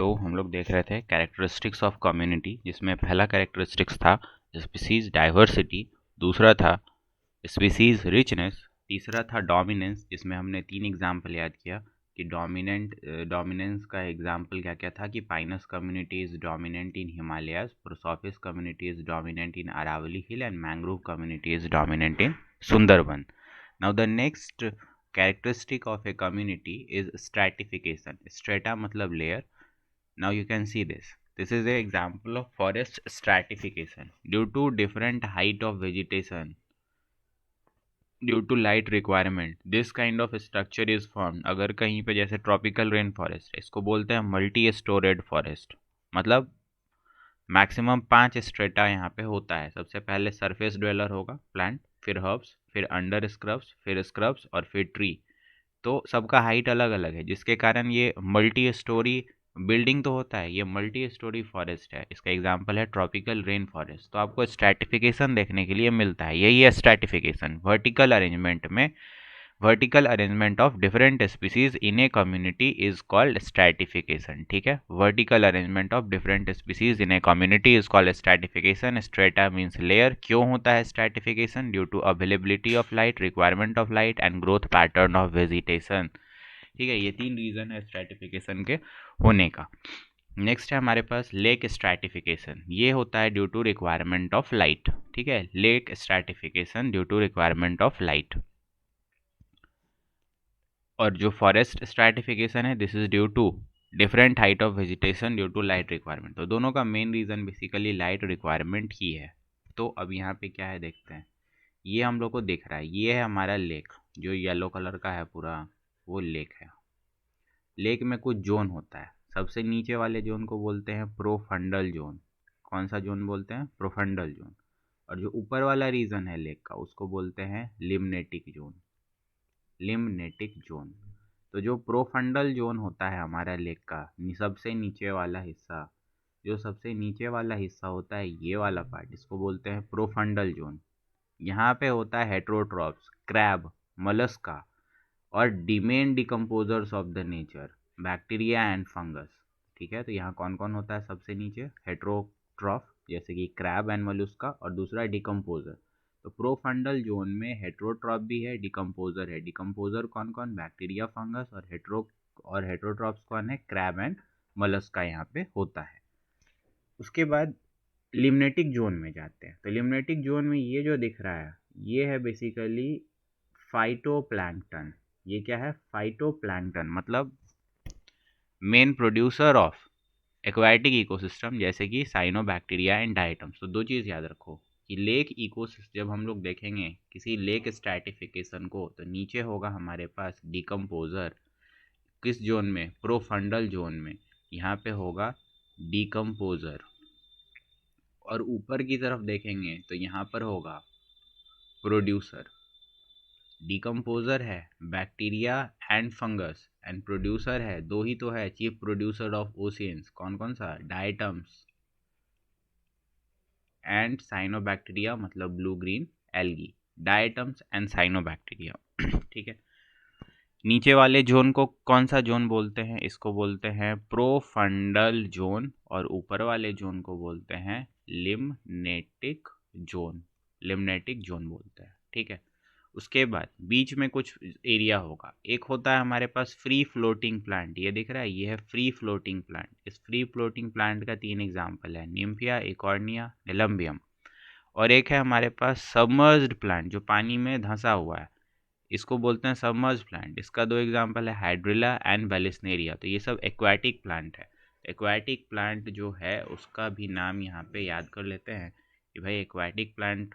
तो हम लोग देख रहे थे कैरेक्टरिस्टिक्स ऑफ कम्युनिटी, जिसमें पहला कैरेक्टरिस्टिक्स था स्पीसीज डाइवर्सिटी, दूसरा था स्पीसीज रिचनेस, तीसरा था डोमिनेंस, जिसमें हमने 3 एग्जाम्पल याद किया कि डोमिनेंस का एग्जाम्पल क्या क्या था कि Pinus community is dominant in Himalayas, Prosopis community is dominant in Aravalli hill and mangrove community is dominant in Sundarban. Now the next characteristic of a community is stratification. Strata मतलब layer. Now you can see this. This is an example of forest stratification. Due to different height of vegetation, due to light requirement, this kind of structure is formed. अगर कहीं पे जैसे tropical rain forest, इसको बोलते हैं multi storeyed forest. मतलब maximum 5 strata यहाँ पे होता है. सबसे पहले सरफेस ड्वेलर होगा प्लांट, फिर हर्ब्स, फिर अंडर स्क्रब्स, फिर स्क्रब्स और फिर ट्री. तो सबका हाइट अलग अलग है, जिसके कारण ये मल्टी स्टोरी बिल्डिंग तो होता है, ये मल्टी स्टोरी फॉरेस्ट है. इसका एग्जांपल है ट्रॉपिकल रेन फॉरेस्ट. तो आपको स्ट्रैटिफिकेशन देखने के लिए मिलता है. यही है stratification. Vertical arrangement of different species in a community is called stratification. ठीक है, vertical arrangement of different species in a community is called stratification. Strata means layer. क्यों होता है stratification? Due to availability of light, requirement of light and growth pattern of vegetation. ठीक है, ये 3 reason है stratification के होने का. नेक्स्ट है हमारे पास लेक स्ट्रैटिफिकेशन. ये होता है due to requirement of light. ठीक है, lake stratification due to requirement of light. और जो फॉरेस्ट स्ट्रैटिफिकेशन है, this is due to different height of vegetation due to light requirement. तो दोनों का main reason basically light requirement ही है. तो अब यहाँ पे क्या है देखते हैं. ये हम लोग को दिख रहा है, ये है हमारा लेक, जो येलो कलर का है पूरा, वो लेक है. लेक में कुछ जोन होता है. सबसे नीचे वाले जोन को बोलते हैं प्रोफंडल जोन. कौन सा जोन बोलते हैं? Profundal zone. और जो ऊपर वाला रीजन है लेक का, उसको बोलते हैं लिम्नेटिक जोन. Limnetic zone. तो जो प्रोफंडल जोन होता है हमारा लेक का सबसे नीचे वाला हिस्सा, जो सबसे नीचे वाला हिस्सा होता है, ये वाला पार्ट, इसको बोलते हैं प्रोफंडल जोन. यहाँ पे होता है हेट्रोट्रॉप्स, क्रैब, मलस्का और the main decomposers of the nature, bacteria and fungus. ठीक है, तो यहाँ कौन कौन होता है सबसे नीचे? हेट्रोट्रॉफ जैसे कि क्रैब एंड मलस्का, और दूसरा डिकम्पोजर. तो प्रोफंडल जोन में हेट्रोट्रॉप भी है, डिकम्पोजर है. डिकम्पोजर कौन कौन? Bacteria, fungus. और हेट्रोट्रॉप्स कौन है? क्रैब एंड मलस्का यहाँ पे होता है. उसके बाद लिम्नेटिक जोन में जाते हैं. तो लिम्नेटिक जोन में ये जो दिख रहा है, ये है बेसिकली फाइटोप्लैंक्टन. ये क्या है? फाइटोप्लैंक्टन. मतलब main producer of aquatic ecosystem, जैसे कि साइनोबैक्टीरिया एंड डायटम्स. तो 2 चीज़ याद रखो कि लेक इकोसिस्टम, जब हम लोग देखेंगे किसी लेक स्ट्रैटिफिकेशन को, तो नीचे होगा हमारे पास डिकम्पोजर. किस जोन में? प्रोफंडल जोन में. यहाँ पे होगा डिकम्पोजर. और ऊपर की तरफ देखेंगे तो यहाँ पर होगा प्रोड्यूसर. डिकम्पोजर है bacteria and fungus, and producer है, 2 ही तो है, चीफ प्रोड्यूसर ऑफ ओशियंस. कौन कौन सा? डायटम्स एंड साइनोबैक्टीरिया, मतलब blue green algae. Diatoms and cyanobacteria. ठीक है, नीचे वाले जोन को कौन सा जोन बोलते हैं? इसको बोलते हैं प्रोफंडल जोन. और ऊपर वाले जोन को बोलते हैं लिम्नेटिक जोन. लिम्नेटिक जोन बोलते हैं. ठीक है, उसके बाद बीच में कुछ एरिया होगा. एक होता है हमारे पास फ्री फ्लोटिंग प्लांट. ये दिख रहा है, ये है फ्री फ्लोटिंग प्लांट. इस फ्री फ्लोटिंग प्लांट का 3 एग्जाम्पल है, निम्फिया, इकॉर्निया, निलम्बियम. और एक है हमारे पास सबमर्ज्ड प्लांट, जो पानी में धंसा हुआ है, इसको बोलते हैं सबमर्ज प्लांट. इसका 2 एग्जाम्पल है, हाइड्रिला एंड वेलिस्नेरिया. तो ये सब एक्वाटिक प्लांट है. एक्वाटिक प्लांट जो है उसका भी नाम यहाँ पे याद कर लेते हैं कि भाई एक्वाटिक प्लांट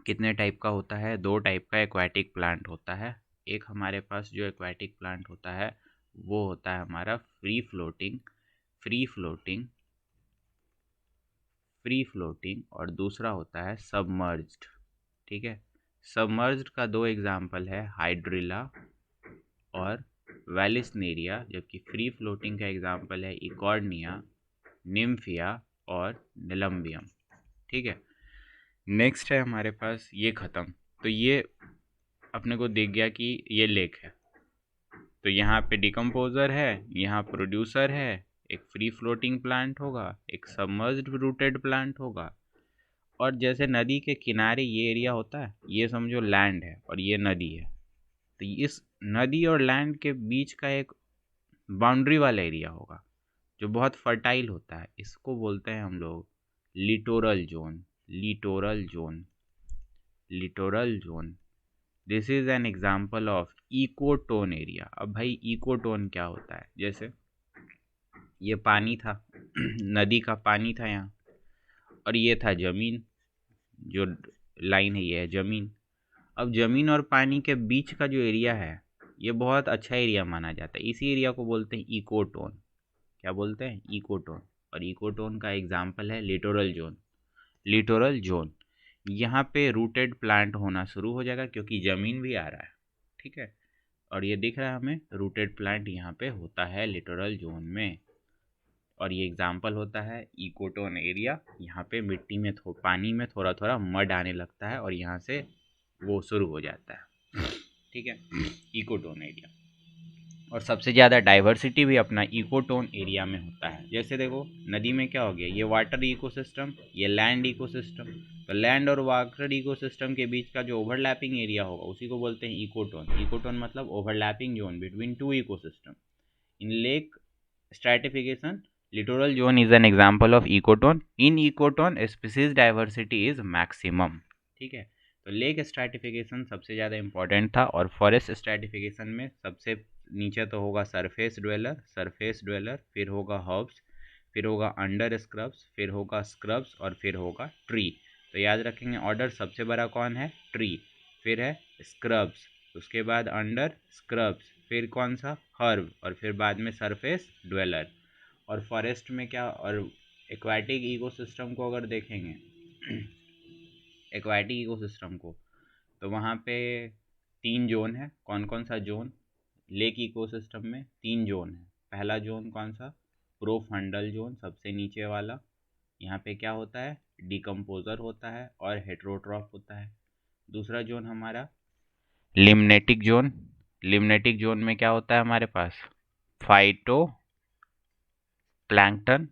कितने टाइप का होता है? 2 टाइप का एक्वाटिक प्लांट होता है. एक हमारे पास जो एक्वाटिक प्लांट होता है वो होता है हमारा फ्री फ्लोटिंग और दूसरा होता है सबमर्ज्ड. ठीक है, सबमर्ज्ड का 2 एग्जाम्पल है, हाइड्रिला और वेलिस्नेरिया. जबकि फ्री फ्लोटिंग का एग्जाम्पल है इकॉर्निया, निम्फिया और निलम्बियम. ठीक है, नेक्स्ट है हमारे पास, ये ख़त्म. तो ये अपने को दिख गया कि ये लेक है. तो यहाँ पे डिकम्पोजर है, यहाँ प्रोड्यूसर है, एक फ्री फ्लोटिंग प्लांट होगा, एक सबमर्ज्ड रूटेड प्लांट होगा। और जैसे नदी के किनारे ये एरिया होता है, ये समझो लैंड है और ये नदी है, तो इस नदी और लैंड के बीच का एक बाउंड्री वाला एरिया होगा जो बहुत फर्टाइल होता है, इसको बोलते हैं हम लोग littoral zone. Littoral zone, littoral zone, this is an example of ecotone area. अब भाई इकोटोन क्या होता है, जैसे ये पानी था नदी का पानी था यहाँ, और ये था जमीन, जो लाइन है ये है जमीन। अब जमीन और पानी के बीच का जो एरिया है ये बहुत अच्छा एरिया माना जाता है, इसी एरिया को बोलते हैं इकोटोन। क्या बोलते हैं? इकोटोन। और इकोटोन का एग्जाम्पल है लिटोरल जोन। लिटोरल जोन, यहाँ पे रूटेड प्लांट होना शुरू हो जाएगा क्योंकि ज़मीन भी आ रहा है, ठीक है, और ये दिख रहा है हमें रूटेड प्लांट यहाँ पे होता है लिटोरल जोन में। और ये एग्जाम्पल होता है इकोटोन एरिया, यहाँ पे मिट्टी में पानी में थोड़ा थोड़ा मड आने लगता है और यहाँ से वो शुरू हो जाता है, ठीक है, इकोटोन एरिया। और सबसे ज़्यादा डाइवर्सिटी भी अपना इकोटोन एरिया में होता है। जैसे देखो नदी में क्या हो गया, ये वाटर इकोसिस्टम, ये लैंड इकोसिस्टम, तो लैंड और वाटर इकोसिस्टम के बीच का जो ओवरलैपिंग एरिया होगा उसी को बोलते हैं इकोटोन। इकोटोन मतलब overlapping zone between two ecosystem. In lake stratification, littoral zone is an example of ecotone. In ecotone species diversity is maximum, ठीक है। तो लेक स्ट्रैटिफिकेशन सबसे ज़्यादा इम्पोर्टेंट था। और फॉरेस्ट स्ट्रैटिफिकेशन में सबसे नीचे तो होगा सरफेस ड्वेलर, सरफेस ड्वेलर, फिर होगा हर्ब्स, फिर होगा अंडर स्क्रब्स, फिर होगा स्क्रब्स और फिर होगा ट्री। तो याद रखेंगे ऑर्डर, सबसे बड़ा कौन है? ट्री, फिर है स्क्रब्स, उसके बाद अंडर स्क्रब्स, फिर कौन सा? हर्ब, और फिर बाद में सरफेस ड्वेलर। और फॉरेस्ट में क्या, और एक्वाटिक इकोसिस्टम को अगर देखेंगे एक्वाटिक इकोसिस्टम को, तो वहाँ पे 3 जोन है। कौन कौन सा जोन? लेक इकोसिस्टम में 3 जोन है। पहला जोन कौन सा? प्रोफंडल जोन, सबसे नीचे वाला। यहाँ पे क्या होता है? डिकम्पोजर होता है और हेट्रोट्रॉफ होता है। दूसरा जोन हमारा लिम्नेटिक जोन। लिम्नेटिक जोन में क्या होता है हमारे पास? Phyto plankton.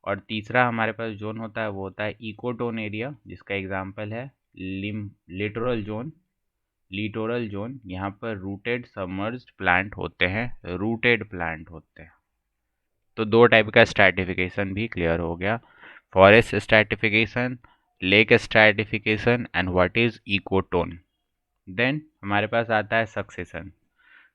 और तीसरा हमारे पास जोन होता है वो होता है इकोटोन एरिया, जिसका एग्जांपल है लिटोरल जोन। लिटोरल जोन, यहाँ पर रूटेड सबमर्ज्ड प्लांट होते हैं, रूटेड प्लांट होते हैं। तो 2 टाइप का स्ट्रैटिफिकेशन भी क्लियर हो गया, forest stratification, lake stratification and what is ecotone. Then हमारे पास आता है सक्सेशन।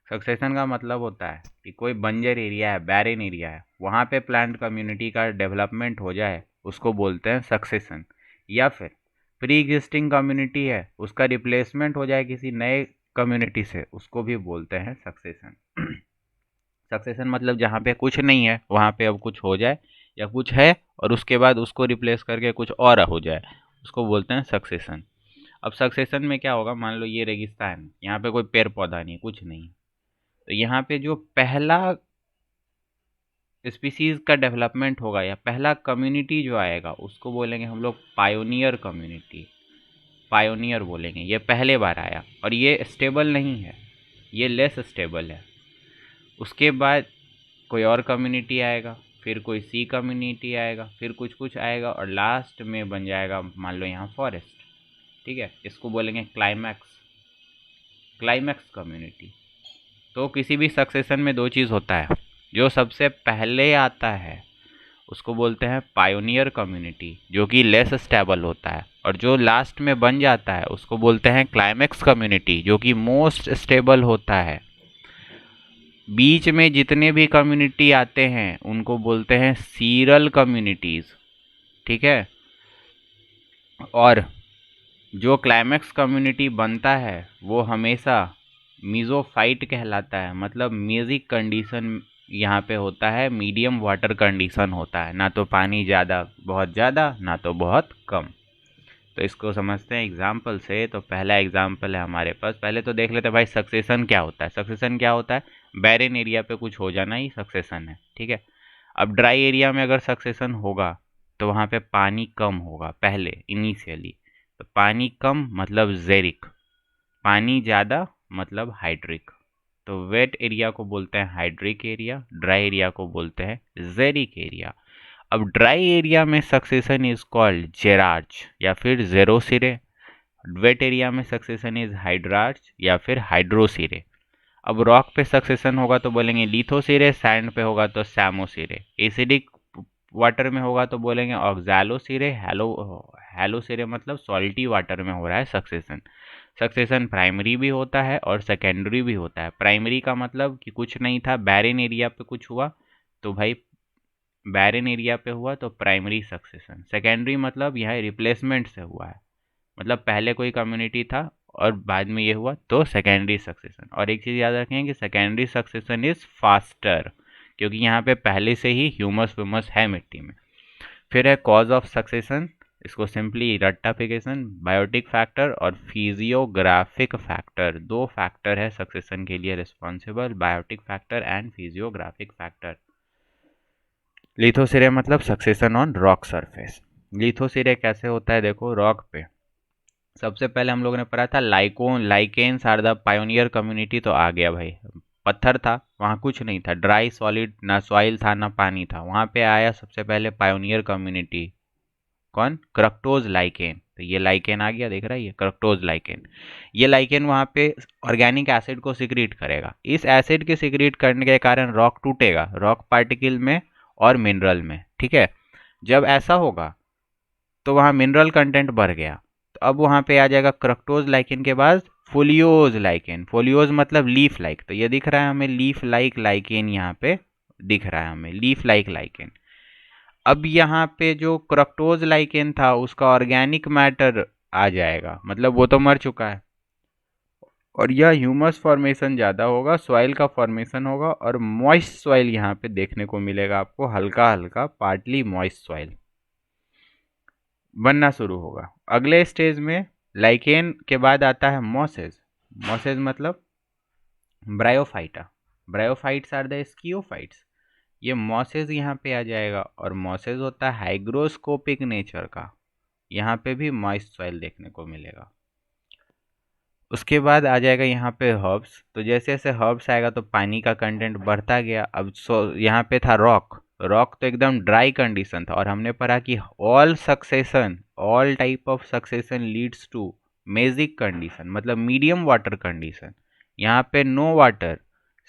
सक्सेशन का मतलब होता है कि कोई बंजर एरिया है, बैरन एरिया है, वहाँ पे प्लांट कम्युनिटी का डेवलपमेंट हो जाए, उसको बोलते हैं सक्सेशन। या फिर प्री एग्जिस्टिंग कम्युनिटी है, उसका रिप्लेसमेंट हो जाए किसी नए कम्युनिटी से, उसको भी बोलते हैं सक्सेशन। सक्सेशन मतलब जहाँ पे कुछ नहीं है वहाँ पे अब कुछ हो जाए, या कुछ है और उसके बाद उसको रिप्लेस करके कुछ और हो जाए, उसको बोलते हैं सक्सेशन। अब सक्सेशन में क्या होगा, मान लो ये रेगिस्तान, यहाँ पे कोई पेड़ पौधा नहीं, कुछ नहीं, तो यहाँ पे जो पहला स्पीसीज का डेवलपमेंट होगा या पहला कम्युनिटी जो आएगा उसको बोलेंगे हम लोग पायोनियर कम्युनिटी। पायोनियर बोलेंगे, ये पहले बार आया और ये स्टेबल नहीं है, ये लेस स्टेबल है। उसके बाद कोई और कम्युनिटी आएगा, फिर कोई सी कम्युनिटी आएगा, फिर कुछ कुछ आएगा और लास्ट में बन जाएगा मान लो यहाँ फॉरेस्ट, ठीक है, इसको बोलेंगे क्लाइमैक्स, क्लाइमैक्स कम्युनिटी। तो किसी भी सक्सेशन में 2 चीज़ होता है, जो सबसे पहले आता है उसको बोलते हैं पायोनियर कम्युनिटी जो कि लेस स्टेबल होता है, और जो लास्ट में बन जाता है उसको बोलते हैं क्लाइमैक्स कम्युनिटी जो कि मोस्ट स्टेबल होता है। बीच में जितने भी कम्युनिटी आते हैं उनको बोलते हैं सीरल कम्युनिटीज़, ठीक है। और जो क्लाइमैक्स कम्युनिटी बनता है वो हमेशा मीज़ोफाइट कहलाता है, मतलब म्यूजिक कंडीशन यहाँ पे होता है, मीडियम वाटर कंडीशन होता है, ना तो पानी ज़्यादा बहुत ज़्यादा ना तो बहुत कम। तो इसको समझते हैं एग्जाम्पल से। तो पहला एग्जाम्पल है हमारे पास, पहले तो देख लेते हैं भाई सक्सेशन क्या होता है। सक्सेशन क्या होता है? बैरन एरिया पे कुछ हो जाना ही सक्सेशन है, ठीक है। अब ड्राई एरिया में अगर सक्सेशन होगा तो वहाँ पे पानी कम होगा पहले इनिशियली, तो पानी कम मतलब जेरिक, पानी ज़्यादा मतलब हाइड्रिक, तो वेट एरिया को बोलते हैं हाइड्रिक एरिया, ड्राई एरिया को बोलते हैं जेरिक एरिया। अब ड्राई एरिया में सक्सेशन इज कॉल्ड जेरार्च या फिर जेरोसिरे, वेट एरिया में सक्सेशन इज हाइड्रार्च या फिर हाइड्रोसिरे। अब रॉक पे सक्सेशन होगा तो बोलेंगे लिथोसिरे, सैंड पे होगा तो सैमोसिरे, एसिडिक वाटर में होगा तो बोलेंगे ऑक्सैलोसिरे, हैलोसिरे मतलब सॉल्टी वाटर में हो रहा है सक्सेशन। सक्सेशन प्राइमरी भी होता है और सेकेंडरी भी होता है। प्राइमरी का मतलब कि कुछ नहीं था, बैरन एरिया पे कुछ हुआ तो भाई बैरन एरिया पे हुआ तो प्राइमरी सक्सेशन। सेकेंडरी मतलब यह रिप्लेसमेंट से हुआ है, मतलब पहले कोई कम्युनिटी था और बाद में ये हुआ तो सेकेंडरी सक्सेशन। और एक चीज़ याद रखें कि सेकेंडरी सक्सेशन इज़ फास्टर, क्योंकि यहाँ पे पहले से ही ह्यूमस व्यूमस है मिट्टी में। फिर है कॉज ऑफ सक्सेशन, इसको सिंपली रट्टाफिकेशन, बायोटिक फैक्टर और फिजियोग्राफिक फैक्टर। दो फैक्टर है सक्सेशन के लिए responsible, biotic factor and physiographic factor. Lithosere मतलब succession on rock surface. Lithosere कैसे होता है, देखो रॉक पे सबसे पहले हम लोगों ने पढ़ा था lichens are the pioneer community, तो आ गया भाई, पत्थर था वहाँ कुछ नहीं था, ड्राई सॉलिड, ना सॉइल था ना पानी था, वहाँ पे आया सबसे पहले पायोनियर कम्युनिटी, कौन, क्रक्टोज लाइकेन। तो ये लाइकेन आ गया, देख रहा है ये क्रक्टोज लाइकेन। ये लाइकेन वहाँ पे ऑर्गेनिक एसिड को सिक्रीट करेगा, इस एसिड के सिक्रीट करने के कारण रॉक टूटेगा, रॉक पार्टिकल में और मिनरल में, ठीक है। जब ऐसा होगा तो वहाँ मिनरल कंटेंट बढ़ गया, तो अब वहाँ पे आ जाएगा क्रक्टोज लाइकेन के बाद फोलियोज लाइकेन। फोलियोज मतलब लीफ लाइक, तो ये दिख रहा है हमें लीफ लाइक लाइकेन, यहाँ पे दिख रहा है हमें लीफ लाइक लाइकेन। अब यहाँ पे जो क्रक्टोज लाइकेन था उसका ऑर्गेनिक मैटर आ जाएगा, मतलब वो तो मर चुका है, और यह ह्यूमस फॉर्मेशन ज़्यादा होगा, सॉइल का फॉर्मेशन होगा और मॉइस्ट सॉइल यहाँ पे देखने को मिलेगा आपको, हल्का हल्का पार्टली मॉइस्ट सॉइल बनना शुरू होगा। अगले स्टेज में लाइकेन के बाद आता है मॉसेज। मॉसेज मतलब ब्रायोफाइटा, ब्रायोफाइट्स आर द स्कियोफाइट्स। ये मॉसेज यहाँ पे आ जाएगा और मॉसेज होता है हाइग्रोस्कोपिक नेचर का, यहाँ पे भी मॉइस्ट सॉइल देखने को मिलेगा। उसके बाद आ जाएगा यहाँ पे हर्ब्स, तो जैसे जैसे हर्ब्स आएगा तो पानी का कंटेंट बढ़ता गया। अब यहाँ पे था रॉक, रॉक तो एकदम ड्राई कंडीशन था, और हमने पढ़ा कि all succession, all type of succession leads to mesic condition, मतलब मीडियम वाटर कंडीशन। यहाँ पे नो वाटर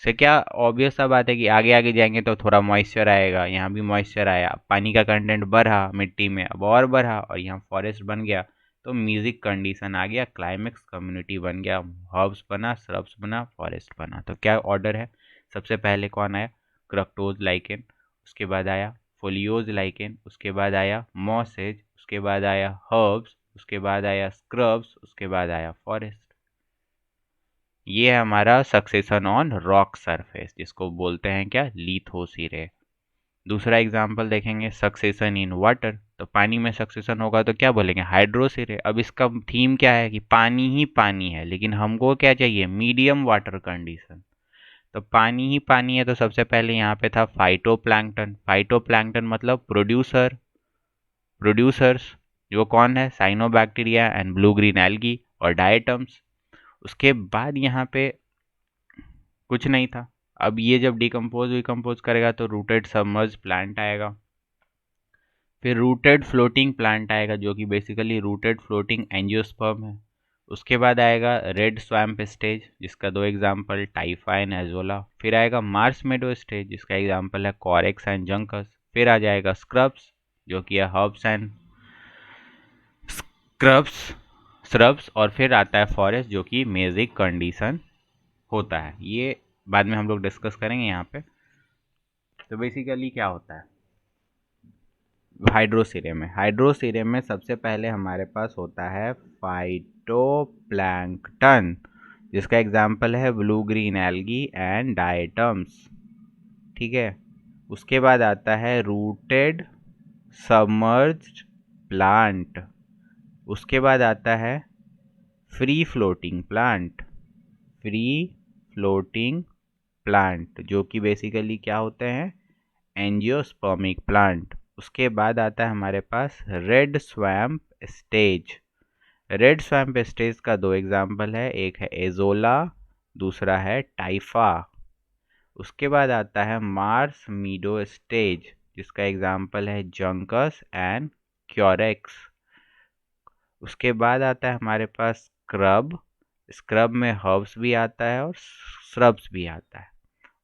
से क्या ऑब्वियस सा बात है कि आगे आगे जाएंगे तो थोड़ा मॉइस्चर आएगा, यहाँ भी मॉइस्चर आया, पानी का कंटेंट बढ़ा मिट्टी में, अब और बढ़ा और यहाँ फॉरेस्ट बन गया, तो म्यूजिक कंडीशन आ गया, क्लाइमेक्स कम्युनिटी बन गया, हर्ब्स बना, श्रब्स बना, फॉरेस्ट बना। तो क्या ऑर्डर है, सबसे पहले कौन आया, क्रक्टोज लाइकेन, उसके बाद आया फोलियोज लाइकेन, उसके बाद आया मॉसेज, उसके बाद आया हर्ब्स, उसके बाद आया स्क्रब्स, उसके बाद आया फॉरेस्ट। ये है हमारा सक्सेशन ऑन रॉक सरफेस, जिसको बोलते हैं क्या, लिथोसिरे। दूसरा एग्जाम्पल देखेंगे सक्सेशन इन वाटर, तो पानी में सक्सेशन होगा तो क्या बोलेंगे, हाइड्रोसिरे। अब इसका थीम क्या है कि पानी ही पानी है, लेकिन हमको क्या चाहिए, मीडियम वाटर कंडीशन। तो पानी ही पानी है, तो सबसे पहले यहाँ पे था फाइटोप्लैंक्टन। फाइटोप्लैंक्टन मतलब प्रोड्यूसर्स, जो कौन है, cyanobacteria and blue green algae और डायटम्स। उसके बाद यहाँ पे कुछ नहीं था। अब ये जब डिकम्पोज करेगा तो रूटेड सबमर्ज प्लांट आएगा, फिर रूटेड फ्लोटिंग प्लांट आएगा जो कि बेसिकली रूटेड फ्लोटिंग एंजियोस्पर्म है। उसके बाद आएगा रेड स्वैम्प स्टेज, जिसका दो एग्जाम्पल टाइफा एंड एजोला। फिर आएगा मार्स मेडो स्टेज, जिसका एग्जाम्पल है कॉरेक्स एंड जंकस। फिर आ जाएगा स्क्रब्स, जो कि है हर्ब्स एंड स्क्रब्स, और फिर आता है फॉरेस्ट, जो कि मेजिक कंडीशन होता है। ये बाद में हम लोग डिस्कस करेंगे यहाँ पे। तो बेसिकली क्या होता है हाइड्रोसीरियम में सबसे पहले हमारे पास होता है फाइटोप्लैंक्टन, जिसका एग्जाम्पल है blue green algae and diatoms, ठीक है। उसके बाद आता है रूटेड सबमर्ज्ड प्लांट, उसके बाद आता है फ्री फ्लोटिंग प्लांट, जो कि बेसिकली क्या होते हैं, एंजियोस्पर्मिक प्लांट। उसके बाद आता है हमारे पास reed swamp stage. Reed swamp stage का दो एग्जाम्पल है, एक है एजोला दूसरा है टाइफा। उसके बाद आता है मार्स मीडो स्टेज, जिसका एग्जाम्पल है जंकस एंड क्योरेक्स। उसके बाद आता है हमारे पास स्क्रब। स्क्रब में हर्ब्स भी आता है और श्रब्स भी आता है।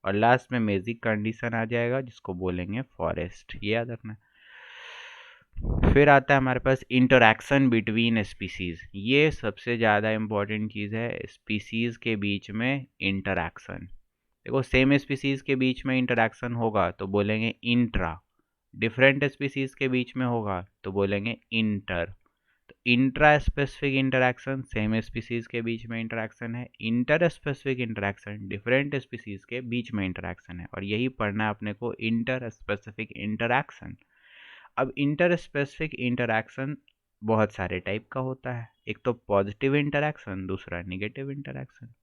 और लास्ट में मेजिक कंडीशन आ जाएगा जिसको बोलेंगे फॉरेस्ट, ये याद रखना। फिर आता है हमारे पास इंटरैक्शन बिटवीन स्पीसीज। ये सबसे ज़्यादा इम्पोर्टेंट चीज़ है, स्पीसीज के बीच में इंटरैक्शन। देखो सेम स्पीसीज के बीच में इंटरैक्शन होगा तो बोलेंगे इंट्रा, डिफरेंट स्पीसीज के बीच में होगा तो बोलेंगे इंटर। तो intra specific interaction same species के बीच में इंटरैक्शन है, inter specific interaction different species के बीच में इंटरैक्शन है, और यही पढ़ना है अपने को, इंटर स्पेसिफिक इंटरैक्शन। अब इंटर स्पेसिफिक इंटरैक्शन बहुत सारे टाइप का होता है, एक तो पॉजिटिव इंटरैक्शन, दूसरा निगेटिव इंटरैक्शन।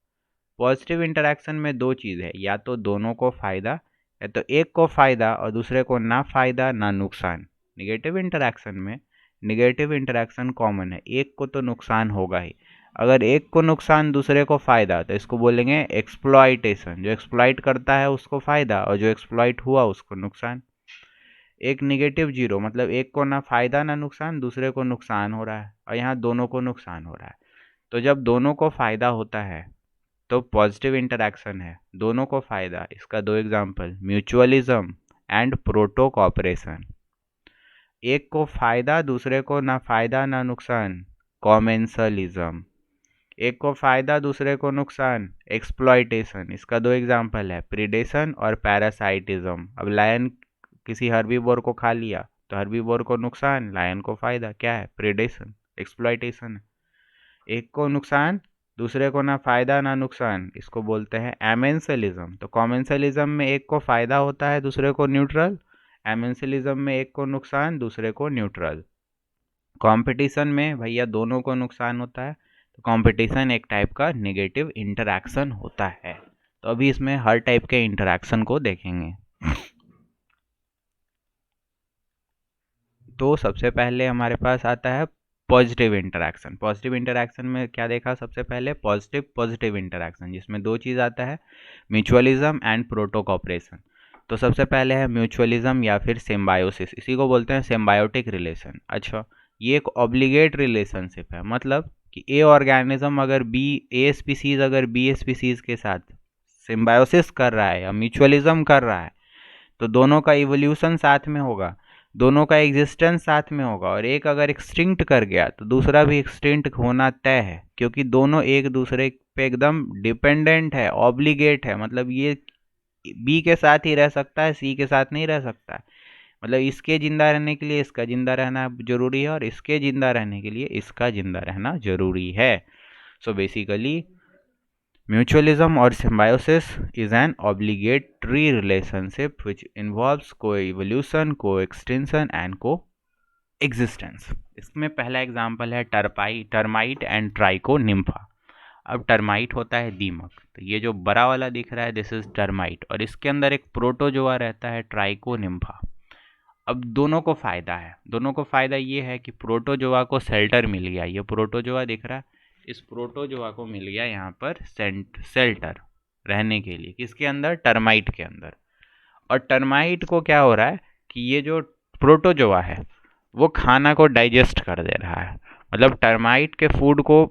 पॉजिटिव इंटरैक्शन में दो चीज़ है, या तो दोनों को फ़ायदा, या तो एक को फ़ायदा और दूसरे को ना फ़ायदा ना नुकसान। निगेटिव इंटरैक्शन में निगेटिव इंटरैक्शन कॉमन है, एक को तो नुकसान होगा ही। अगर एक को नुकसान दूसरे को फ़ायदा तो इसको बोलेंगे एक्सप्लॉइटेशन, जो एक्सप्लॉइट करता है उसको फ़ायदा और जो एक्सप्लॉइट हुआ उसको नुकसान। एक निगेटिव जीरो मतलब एक को ना फ़ायदा ना नुकसान, दूसरे को नुकसान हो रहा है, और यहाँ दोनों को नुकसान हो रहा है। तो जब दोनों को फ़ायदा होता है तो पॉजिटिव इंटरैक्शन है, दोनों को फ़ायदा। इसका दो example, mutualism and protocooperation. एक को फ़ायदा दूसरे को ना फ़ायदा ना नुकसान, कॉमेंसलिज्म। एक को फ़ायदा दूसरे को नुकसान, एक्सप्लॉइटेशन। इसका दो एग्जांपल है, प्रीडेशन और पैरासाइटिज्म। अब लायन किसी हर्बीवोर को खा लिया तो हर्बीवोर को नुकसान, लायन को फ़ायदा, क्या है? Predation, exploitation. एक को नुकसान दूसरे को ना फ़ायदा ना नुकसान, इसको बोलते हैं एमेंसलिज्म। तो कॉमेंसलिज्म में एक को फ़ायदा होता है दूसरे को न्यूट्रल, एमेंसलिज्म में एक को नुकसान दूसरे को न्यूट्रल। कंपटीशन में भैया दोनों को नुकसान होता है, तो कंपटीशन एक टाइप का नेगेटिव इंटरैक्शन होता है। तो अभी इसमें हर टाइप के इंटरैक्शन को देखेंगे। तो सबसे पहले हमारे पास आता है पॉजिटिव इंटरैक्शन। पॉजिटिव इंटरैक्शन में क्या देखा सबसे पहले? पॉजिटिव पॉजिटिव इंटरैक्शन, जिसमें दो चीज़ आता है, म्यूचुअलिज्म एंड प्रोटो कॉपरेशन। तो सबसे पहले है म्यूचुअलिज्म या फिर सिम्बायोसिस, इसी को बोलते हैं सिम्बायोटिक रिलेशन। अच्छा, ये एक ऑब्लिगेट रिलेशनशिप है, मतलब कि ए ऑर्गेनिज्म अगर ए स्पीसीज अगर बी स्पीसीज के साथ सिम्बायोसिस कर रहा है या म्यूचुअलिज्म कर रहा है तो दोनों का इवोल्यूशन साथ में होगा, दोनों का एग्जिस्टेंस साथ में होगा, और एक अगर एक्सटिंक्ट कर गया तो दूसरा भी एक्सटिंक्ट होना तय है, क्योंकि दोनों एक दूसरे पे एकदम डिपेंडेंट है, ऑब्लिगेट है। मतलब ये बी के साथ ही रह सकता है, सी के साथ नहीं रह सकता है। मतलब इसके जिंदा रहने के लिए इसका जिंदा रहना जरूरी है और इसके जिंदा रहने के लिए इसका जिंदा रहना जरूरी है। So basically mutualism or symbiosis is an obligatory relationship which involves co-evolution, co-extension and co-existence। इसमें पहला एग्जांपल है टर्माइट एंड ट्राइकोनिम्फा। अब टर्माइट होता है दीमक, तो ये जो बड़ा वाला दिख रहा है दिस इज टर्माइट, और इसके अंदर एक प्रोटोजोआ रहता है ट्राइकोनिम्फा। अब दोनों को फ़ायदा है, दोनों को फ़ायदा ये है कि प्रोटोजोआ को शेल्टर मिल गया, ये प्रोटोजोआ दिख रहा है, इस प्रोटोजोआ को मिल गया यहाँ पर शेल्टर रहने के लिए, किसके अंदर? टर्माइट के अंदर। और टर्माइट को क्या हो रहा है कि ये जो प्रोटोजोआ है वो खाना को डाइजेस्ट कर दे रहा है, मतलब टर्माइट के फूड को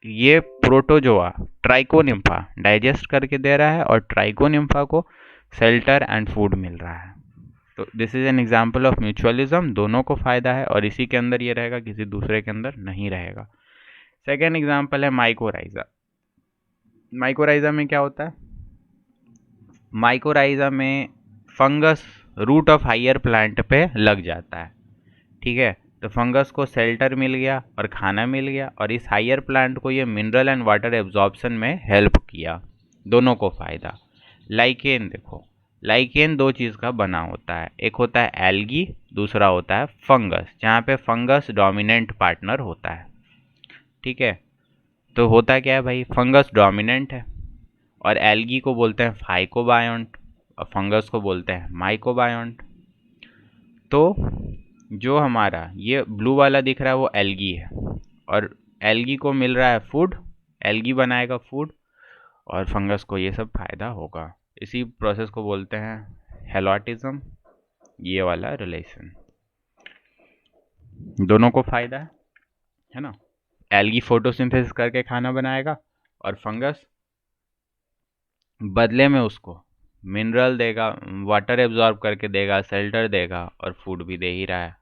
ये प्रोटोजोआ ट्राइकोनिम्फा डाइजेस्ट करके दे रहा है और ट्राइकोनिम्फा को शेल्टर एंड फूड मिल रहा है। तो this is an example of mutualism, दोनों को फायदा है और इसी के अंदर ये रहेगा, किसी दूसरे के अंदर नहीं रहेगा। सेकेंड एग्जाम्पल है माइकोराइजा। माइकोराइजा में क्या होता है? माइकोराइजा में fungus root of higher plant पे लग जाता है, ठीक है। तो फंगस को शेल्टर मिल गया और खाना मिल गया, और इस हायर प्लांट को ये मिनरल एंड वाटर एब्जॉर्प्शन में हेल्प किया, दोनों को फायदा। लाइकेन देखो, लाइकेन दो चीज़ का बना होता है, एक होता है एल्गी, दूसरा होता है फंगस, जहाँ पे फंगस डोमिनेंट पार्टनर होता है, ठीक है। तो होता क्या है भाई, फंगस डोमिनेंट है और एल्गी को बोलते हैं फाइकोबायोंट और फंगस को बोलते हैं माइकोबायोंट। तो जो हमारा ये ब्लू वाला दिख रहा है वो एल्गी है, और एल्गी को मिल रहा है फूड, एल्गी बनाएगा फूड, और फंगस को ये सब फायदा होगा। इसी प्रोसेस को बोलते हैं हेलोटिज्म। ये वाला रिलेशन, दोनों को फायदा है ना। एल्गी फोटोसिंथेसिस करके खाना बनाएगा और फंगस बदले में उसको मिनरल देगा, वाटर एब्जॉर्ब करके देगा, शेल्टर देगा और फूड भी दे ही रहा है।